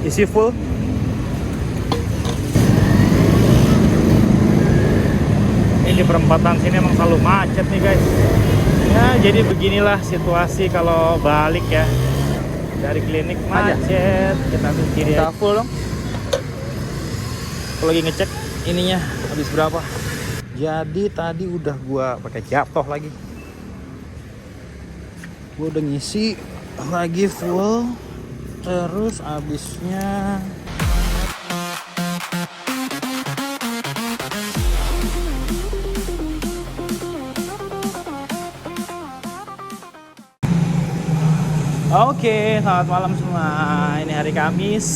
isi full. Ini di perempatan sini emang selalu macet nih guys. Ya jadi beginilah situasi kalau balik ya dari klinik macet. Kita ambil kiri ya. Full dong. Aku lagi ngecek ininya habis berapa. Jadi tadi udah gua pakai jatuh lagi. Gua udah ngisi lagi full. Terus habisnya Oke, selamat malam semua. Ini hari Kamis.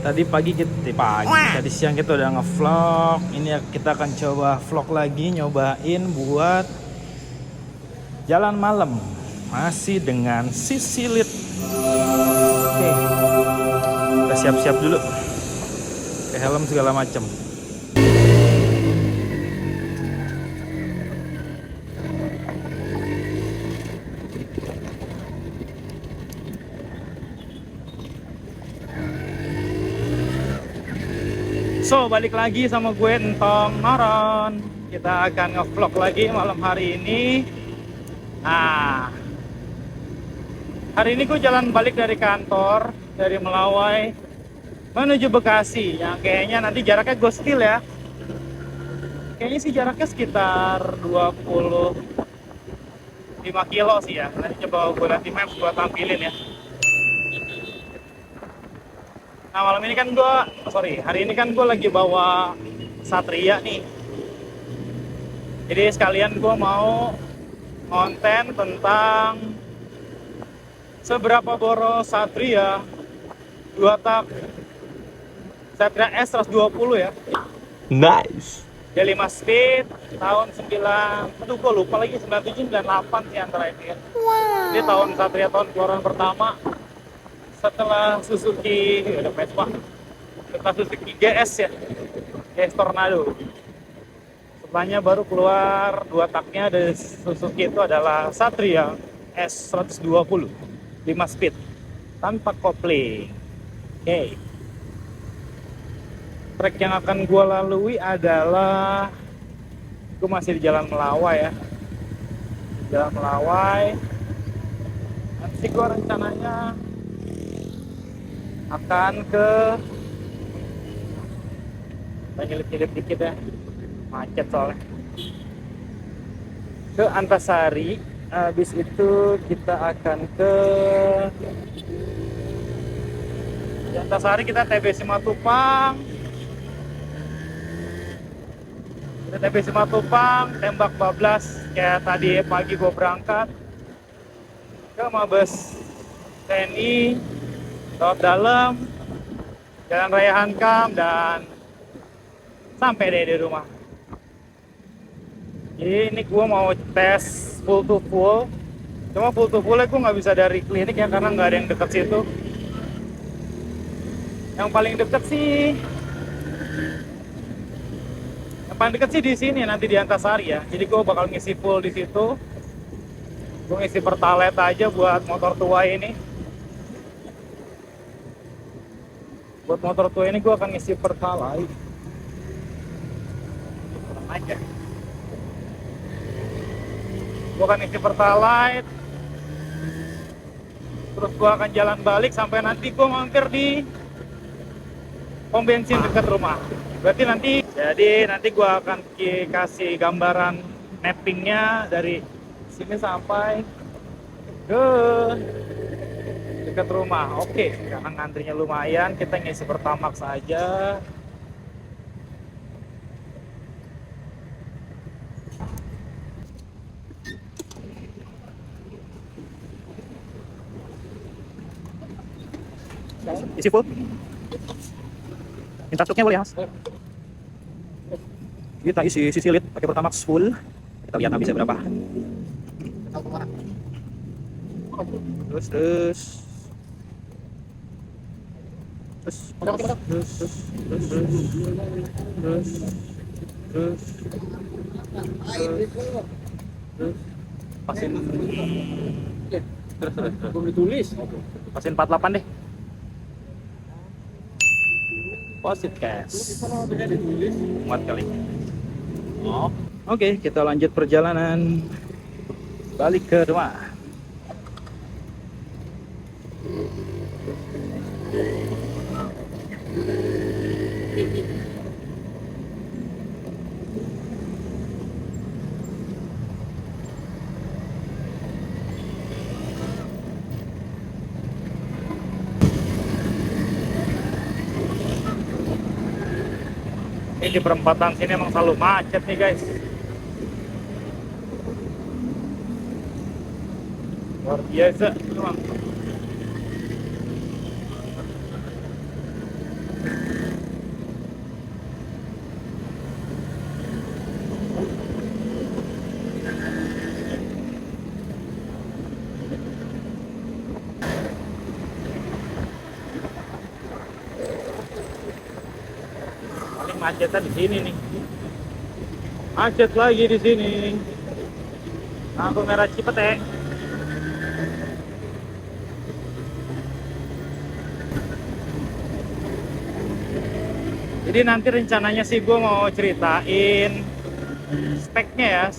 Tadi tadi siang kita udah ngevlog. Ini kita akan coba vlog lagi, nyobain buat jalan malam. Masih dengan Sisilit. Oke. Kita siap-siap dulu. Pakai helm segala macam. So, balik lagi sama gue Entong Noron. Kita akan nge-vlog lagi malam hari ini. Nah, hari ini gue jalan balik dari kantor, dari Melawai menuju Bekasi. Yang kayaknya nanti jaraknya gostil ya. Kayaknya sih jaraknya sekitar 25 kilo sih ya. Nanti coba gue nanti maps gue tampilin ya. Nah malam ini kan hari ini kan gue lagi bawa Satria nih. Jadi sekalian gue mau konten tentang seberapa boros Satria 2 tak Satria S 120 ya. Nice. Dia 5 speed tahun 9, aduh gue lupa lagi 97 98 sih antara ini ya. Ini tahun Satria tahun keluaran pertama setelah Suzuki, ada Vespa, setelah Suzuki GS ya, GS Tornado. Setelahnya baru keluar 2 taknya dari Suzuki itu adalah Satria S 120 5 speed tanpa kopling. Oke. Trek yang akan gue lalui adalah gue masih di Jalan Melawai ya, Jalan Melawai. Nanti gue rencananya akan ke nyelip-nyelip dikit ya, macet soalnya, ke Antasari. Habis itu kita akan ke di Antasari, kita TB Simatupang, tembak bablas kayak tadi pagi gue berangkat ke Mabes TNI lewat dalam Jalan Raya Hankam dan sampai deh di rumah. Jadi ini gue mau tes full to full. Cuma full to full gue nggak bisa dari klinik ya, karena nggak ada yang deket situ. Yang paling deket sih di sini, nanti di Antasari ya. Jadi gue bakal ngisi full di situ. Gue ngisi Pertalite aja buat motor tua ini. Buat motor tua ini gue akan ngisi Pertalite aja. Gue akan ngisi Pertalite, terus gue akan jalan balik sampai nanti gue mampir di pom bensin dekat rumah. Berarti nanti gue akan kasih gambaran mappingnya dari sini sampai ke dekat rumah. Oke, karena ngantrinya lumayan, kita ngisi Pertamax aja. Isi full. Minta stoknya boleh, Mas. Kita isi Sisilit pakai Pertamax full. Kita lihat habisnya berapa. Terus pasin 48 deh. Deposit cash. Muat kali. Oh. Oke, kita lanjut perjalanan balik ke rumah. Ini di perempatan sini emang selalu macet nih guys. Luar biasa emang. Paling macetnya di sini nih. Macet lagi di sini. Lampu merah Cipete. Jadi nanti rencananya sih gue mau ceritain speknya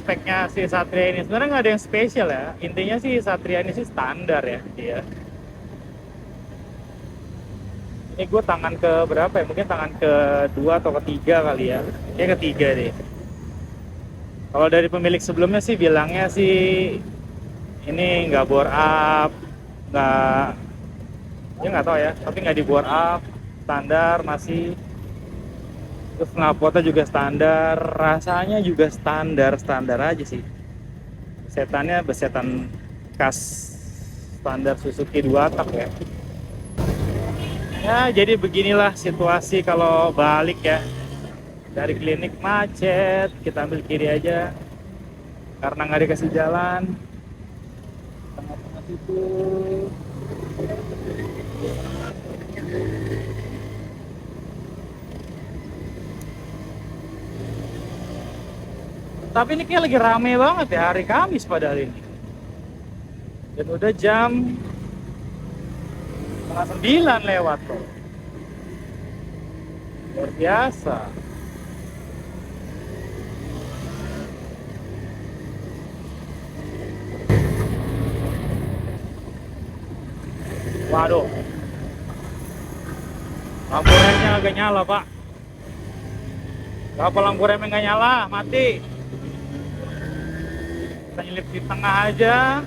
si Satria ini. Sebenarnya nggak ada yang spesial ya. Intinya sih Satria ini sih standar ya dia. Ini gue tangan ke berapa ya? Mungkin tangan ke dua atau ketiga kali ya. Ya ketiga deh. Kalau dari pemilik sebelumnya sih bilangnya sih ini nggak bore up, nggak, ya nggak tahu ya. Tapi nggak di bore up, standar masih. Terus knalpotnya juga standar, rasanya juga standar aja sih. Besetannya besetan khas standar Suzuki 2 tak ya. Ya jadi beginilah situasi kalau balik ya. Dari klinik macet, kita ambil kiri aja karena nggak dikasih jalan. Tengah-tengah situ. Tapi ini kayak lagi rame banget ya, hari Kamis padahal ini. Dan udah jam 8:30 lewat tuh. Luar biasa. Waduh. Lampu remnya agak nyala, Pak. Kenapa lampu remnya nggak nyala? Mati. Kita nyelip di tengah aja.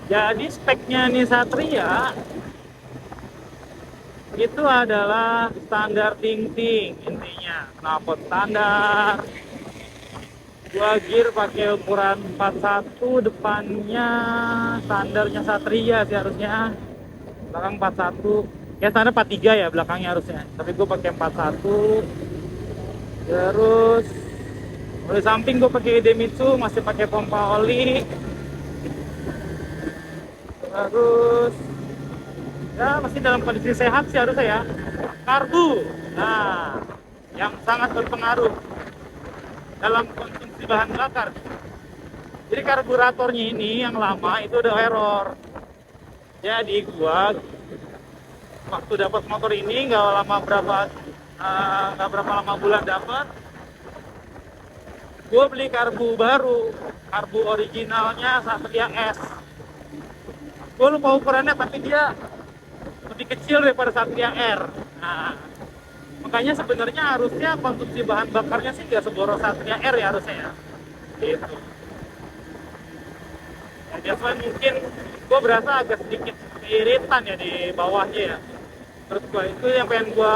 Jadi speknya nih Satria itu adalah standar ting-ting intinya. Knalpot standar, dua gear pakai ukuran 41, depannya standarnya Satria sih harusnya, belakang 41 ya, standar 43 ya belakangnya harusnya, tapi gue pakai 41. Terus di samping gue pakai Idemitsu, masih pakai pompa oli. Terus ya masih dalam kondisi sehat sih harusnya ya. Karbu, nah yang sangat berpengaruh dalam konsumsi bahan bakar. Jadi karburatornya ini yang lama itu udah error. Jadi gua waktu dapat motor ini nggak berapa lama bulan dapat, gua beli karbu baru, karbu originalnya Satria S. Gue lupa ukurannya tapi dia lebih kecil daripada Satria R. Nah, makanya sebenarnya harusnya konsumsi bahan bakarnya sih nggak seboros Satria R ya harusnya ya. Gitu. Ya, that's why mungkin gue berasa agak sedikit iritan ya di bawahnya ya. Terus itu yang pengen gue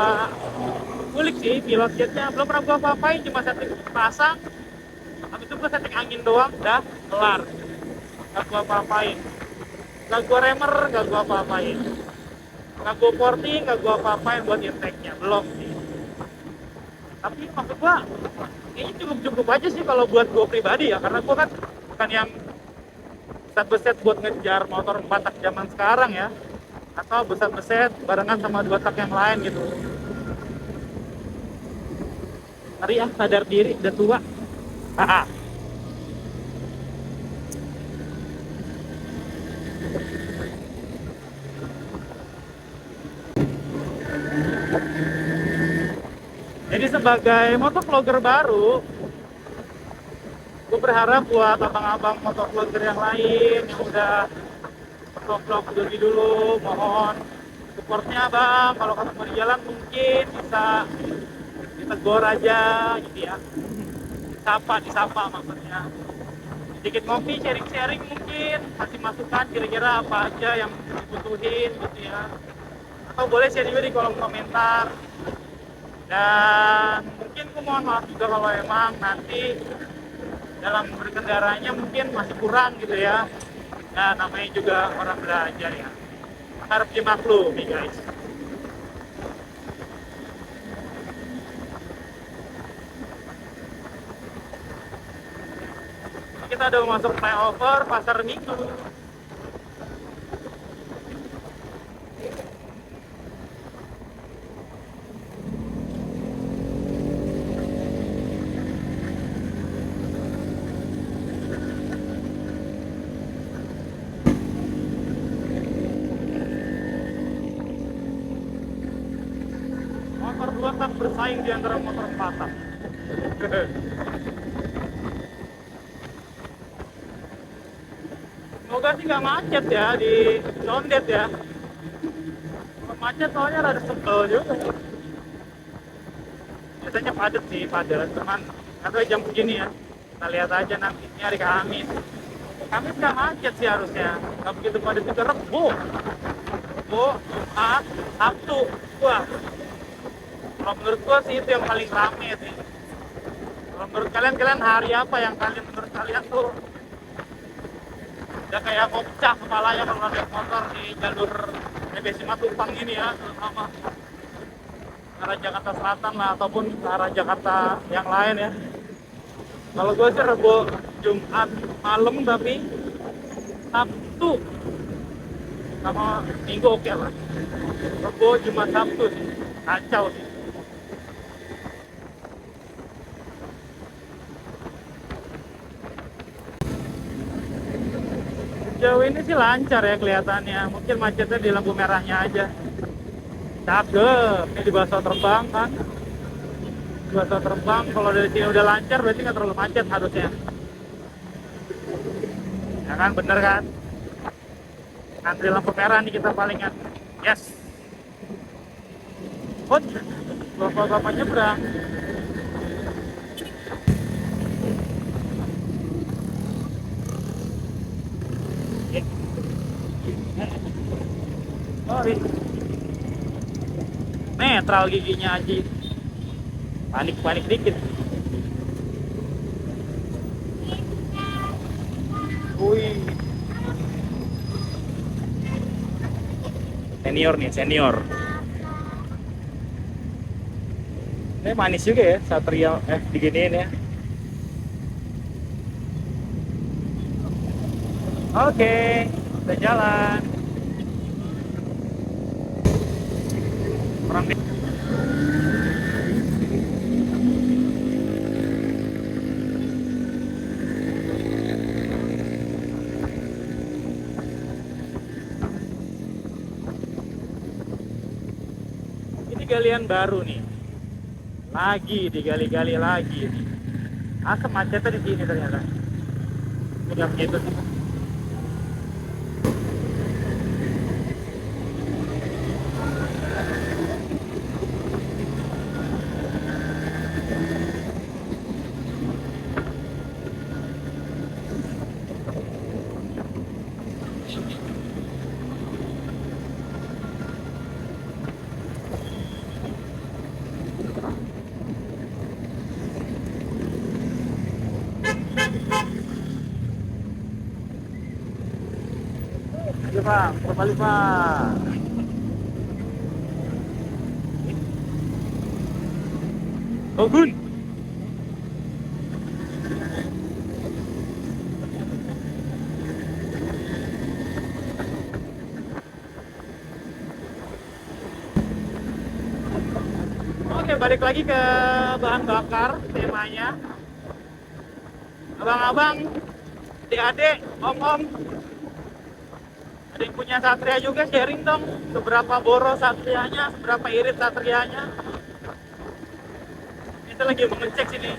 kulik sih, pilot jetnya belum pernah gue apa-apain, cuma setting pasang. Habis itu gue setting angin doang, udah kelar. Gak gue apa-apain. Gak gua remer, gak gua apa-apain. Gak gua porting, gak gua apa-apain buat intake-nya, belum sih. Tapi maksud gua, ini cukup-cukup aja sih kalau buat gua pribadi ya, karena gua kan bukan yang set-beset buat ngejar motor 4 tak zaman sekarang ya. atau beset-beset barengan sama dua truk yang lain gitu. Ngeri ya, sadar diri udah tua. Haha. Jadi sebagai motovlogger baru, gue berharap buat abang-abang motovlogger yang lain yang udah motovlog lebih dulu, mohon supportnya bang. Kalau ketemu di jalan mungkin bisa ditegur aja gitu ya, disapa maksudnya. Sedikit ngopi, sharing-sharing mungkin, kasih masukan kira-kira apa aja yang dibutuhin gitu ya. Atau boleh share juga di kolom komentar. Dan mungkin gue mohon maaf juga kalau emang nanti dalam berkendaranya mungkin masih kurang gitu ya. Nah, namanya juga orang belajar ya. Harap dimaklumi guys. Kita udah masuk flyover Pasar Minggu. Motor dua tak bersaing di antara motor empat tak. Semoga sih nggak macet ya di Condet ya. Kalau macet soalnya rada sebel juga. Biasanya padat sih, padat. Cuman atau jam begini ya. Kita lihat aja nanti ini hari Kamis. Kamis nggak macet sih harusnya. Nggak begitu padat juga. Rebo, Jumat, Sabtu. Wah, kalau menurut gua sih itu yang paling rame sih. Kalau menurut kalian hari apa yang menurut kalian tuh udah kayak kopcah kepalanya kalau naik motor di jalur TBC Matupang ini ya, terutama ke arah Jakarta Selatan lah ataupun ke arah Jakarta yang lain ya. Kalau gue sih Rebo Jumat malam, tapi Sabtu sama Minggu oke lah. Rebo Jumat Sabtu sih kacau sih. Jauh ini sih lancar ya kelihatannya. Mungkin macetnya di lampu merahnya aja. Cakep. Ini di Baso Terbang kan. Di Baso Terbang kalau dari sini udah lancar berarti nggak terlalu macet harusnya. Ya kan, bener kan? Antri lampu merah nih kita palingan. Yes. Hot. Bapak-bapak nyebrang. Sorry. Netral giginya aja. Panik dikit. Wih. Senior nih, senior. Ini manis juga ya, Satria diginiin ya. Oke, udah jalan. Orang ini galian baru nih. Lagi digali-gali lagi nih. Asap macetnya di sini ternyata. Udah begitu sih. Ayo Pak, kembali Pak. Ogun. Oke, balik lagi ke bahan bakar temanya. Abang-abang, adik-adik, om-om, ada yang punya Satria juga, sharing dong. Seberapa boros Satrianya, seberapa irit Satrianya. Kita lagi mengecek sini.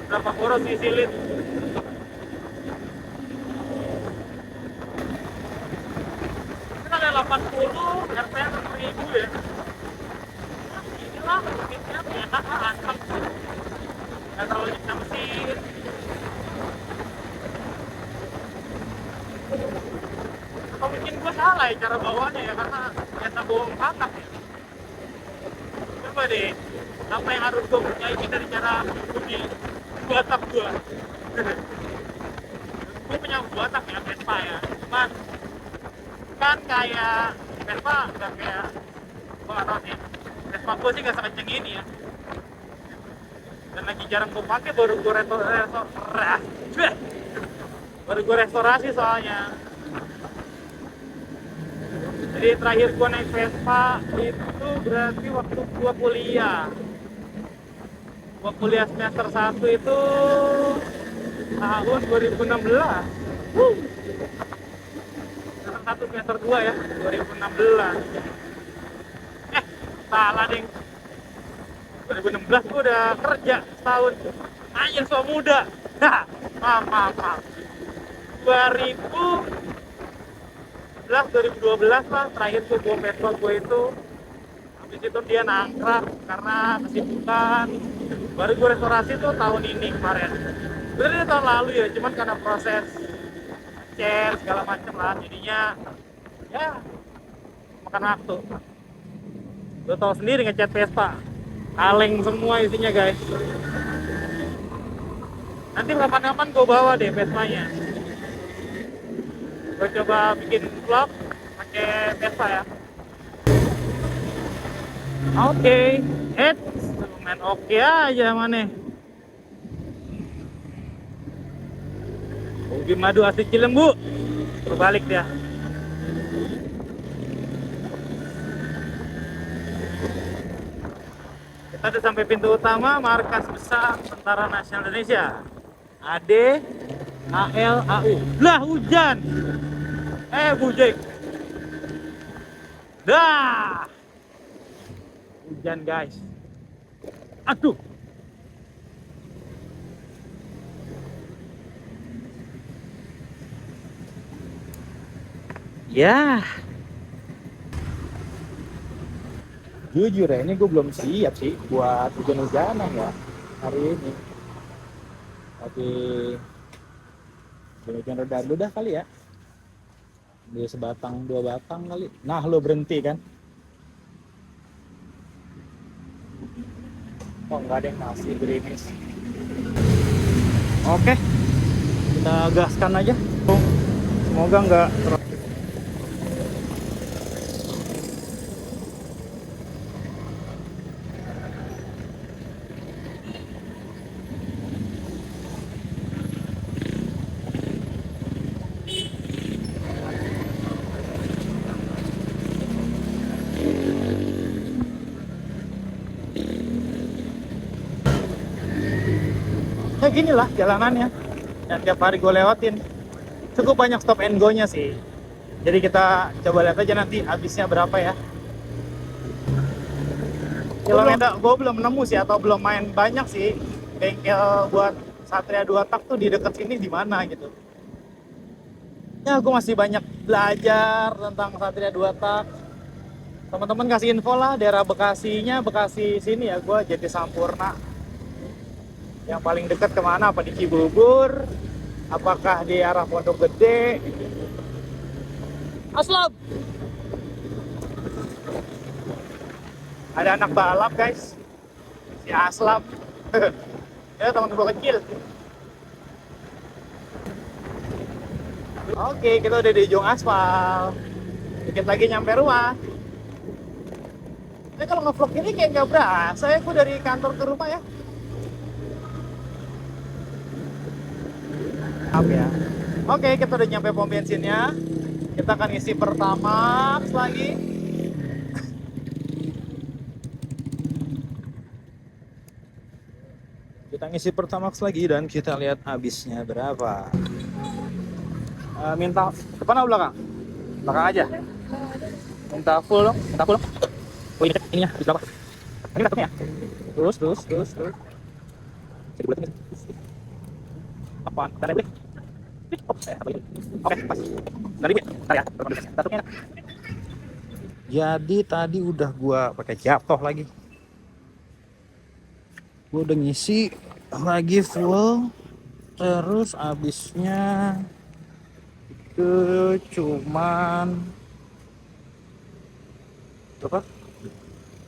Berapa boros isi lid. Ini ada 80, RPM 1000 ya. Inilah, mesinnya enak lah, anteng. Nggak terlalu nyiksa mesin. Atau mungkin gue salah ya cara bawanya ya, karena biasa bawang patah ya. Coba deh, apa yang harus gue perbaiki dari cara bunyi dua tak gue. Gue punya dua tak ya, Vespa ya. Cuman kan kayak Vespa nggak kayak, gue nggak tahu sih. Vespa gue sih nggak sekenceng ini ya. Dan lagi jarang gue pakai, baru gue restorasi soalnya. Jadi terakhir gue naik Vespa itu berarti waktu gue kuliah. Gue kuliah semester 1 itu tahun 2016. Semester 1 semester 2 ya, 2016. Salah ding. 2016 gue udah kerja setahun. Anjir, so muda. Nah, maaf. 2012 lah terakhir tuh gue Vespa gue itu. Habis itu dia nangkrak karena kesibukan. Baru gue restorasi tuh tahun ini kemarin. Sebenarnya tahun lalu ya, cuman karena proses cat segala macem lah, jadinya ya makan waktu. Lo tau sendiri ngecat Vespa, kaleng semua isinya guys. Nanti kapan-kapan gue bawa deh Vespanya. Gue coba bikin vlog pakai Vespa ya. Oke, main oke aja mana. Ubi madu asli Cilembu, berbalik dia. Kita udah sampai pintu utama markas besar Tentara Nasional Indonesia. AD AL AU. Lah hujan. Bujek. Dah. Hujan guys. Aduh. Ya. Jujur ya, ini gue belum siap sih buat hujan-hujanan ya hari ini. Tapi hujan reda dulu dah kali ya. Di sebatang dua batang kali. Nah lo berhenti kan? Oh nggak ada yang ngasih gerimis. Oke. Kita gaskan aja. Semoga nggak ya gini lah jalanannya yang tiap hari gue lewatin. Cukup banyak stop and go nya sih, jadi kita coba lihat aja nanti habisnya berapa ya. Kilometer gue belum nemu sih, atau belum main banyak sih bengkel buat Satria 2 tak tuh di dekat sini di mana gitu ya. Gue masih banyak belajar tentang Satria 2 tak. Teman-teman kasih info lah daerah Bekasinya, Bekasi sini ya, gue jadi Sampurna. Yang paling dekat kemana? Apa di Cibubur? Apakah di arah Pondok Gede? Aslab! Ada anak balap guys, si Aslab. Ya teman gue kecil. Oke, kita udah di ujung aspal. Dikit lagi nyampe rumah. Ini kalau nge-vlog ini kayak nggak berasa ya, gue dari kantor ke rumah ya. Maaf ya. Oke, kita udah nyampe pom bensinnya. Kita akan isi Pertamax lagi. Kita ngisi Pertamax lagi dan kita lihat habisnya berapa. Minta depan atau belakang? Belakang aja. Minta full dong, minta full dong. Oh ini ininya habis berapa? Ini kartunya ya? Terus. Jadi bulatnya. Apaan? Dari beli? Oke, pas. Dari beli. Bentar ya. Kartunya. Jadi tadi udah gua pakai jatuh lagi. Gua udah ngisi lagi full. Terus habisnya itu cuman berapa?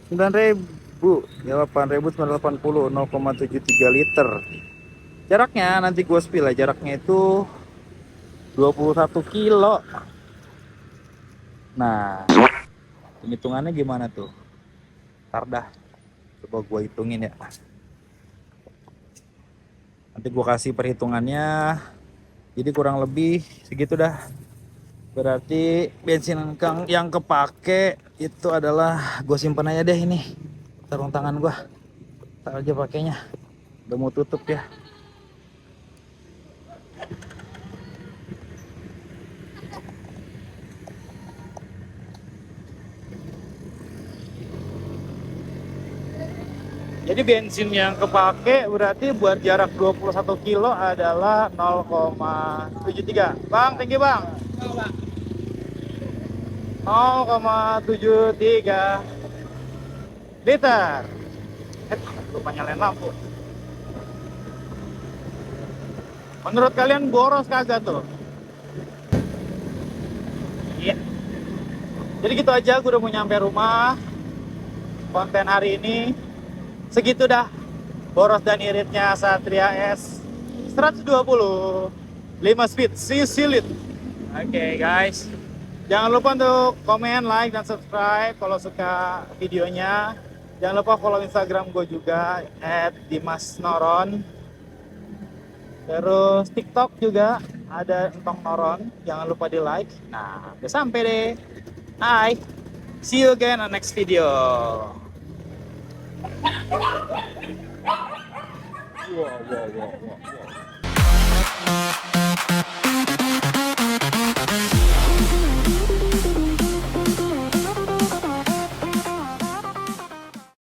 9.000 ya, 8.980, 0,73 liter. Jaraknya nanti gue spill ya, jaraknya itu 21 kilo. Nah, hitungannya gimana tuh? Ntar dah, coba gue hitungin ya. Nanti gue kasih perhitungannya. Jadi kurang lebih segitu dah. Berarti bensin yang kepake itu adalah gue simpan aja deh ini sarung tangan gue. Ntar aja pakainya. Udah mau tutup ya. Jadi bensin yang kepake berarti buat jarak 21 kilo adalah 0,73. Bang, thank you bang. 0,73 liter. Lupa nyalain lampu. Menurut kalian boros kagak tuh? Iya. Jadi gitu aja, gue udah mau nyampe rumah. Konten hari ini segitu dah. Boros dan iritnya Satria S 120 5 speed C-Silit. Oke guys, jangan lupa untuk komen, like, dan subscribe kalau suka videonya. Jangan lupa follow Instagram gue juga @dimasnoron. Terus TikTok juga ada Entong Noron, jangan lupa di like. Nah, udah sampai deh. Hai, see you again on next video. Wow.